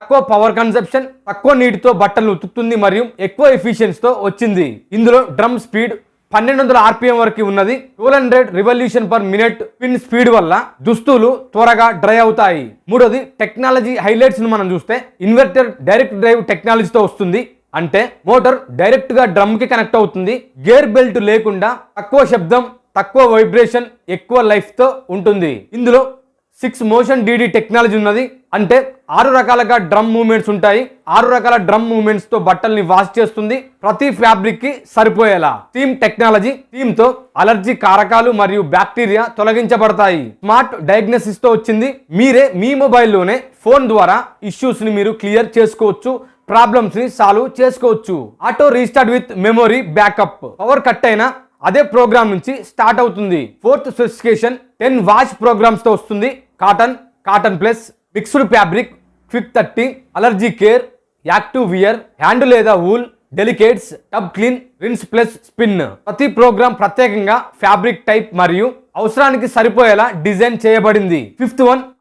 తక్కువ power consumption, తక్కువ నీటితో బట్టలు ఉతుకుతుంది మరియు ఎక్కువ ఎఫిషియన్సీతో వచ్చింది. ఇందులో డ్రమ్ స్పీడ్ 1200 RPM వరకు ఉన్నది. 1200 revolution per minute spin speed వల్ల దుస్తులు త్వరగా డ్రై అవుతాయి. మూడోది టెక్నాలజీ హైలైట్స్ ను మనం చూస్తే ఇన్వర్టర్ డైరెక్ట్ డ్రైవ్ టెక్నాలజీతో వస్తుంది. అంటే మోటార్ డైరెక్ట్ గా డ్రమ్ కి కనెక్ట్ అవుతుంది. గేర్ బెల్ట్ లేకుండా తక్కువ శబ్దం, తక్కువ వైబ్రేషన్, ఎక్కువ లైఫ్ తో ఉంటుంది. ఇందులో 6 మోషన్ DD టెక్నాలజీ ఉన్నది. అంటే 6 రకాలుగా డ్రమ్ మూవ్మెంట్స్ ఉంటాయి. 6 రకాల డ్రమ్ మూవ్మెంట్స్ తో బట్టల్ని వాష్ చేస్తుంది, ప్రతి ఫ్యాబ్రిక్ కి సరిపోయేలా. థీమ్ టెక్నాలజీ, థీమ్ తో అలర్జీ కారకాలు మరియు బ్యాక్టీరియా తొలగించబడతాయి. స్మార్ట్ డయాగ్నోసిస్ తో వచ్చింది. మీరే మీ మొబైల్లోనే ఫోన్ ద్వారా ఇష్యూస్ ని మీరు క్లియర్ చేసుకోవచ్చు, ప్రాబ్లమ్స్ ని సాల్వ్ చేసుకోవచ్చు. Auto restart with memory backup. Power cut అయినా అదే ప్రోగ్రామ్ నుంచి స్టార్ట్ అవుతుంది. 4th స్పెసిఫికేషన్ 10 వాష్ ప్రోగ్రామ్స్ తో వస్తుంది. Cotton plus, mixed fabric, quick 30, allergy care, active wear, hand లేదా wool, delicates, tub clean, rinse plus spin. ప్రతి programme ప్రత్యేకంగా fabric type మరియు అవసరానికి సరిపోయేలా డిజైన్ చేయబడింది. 5th one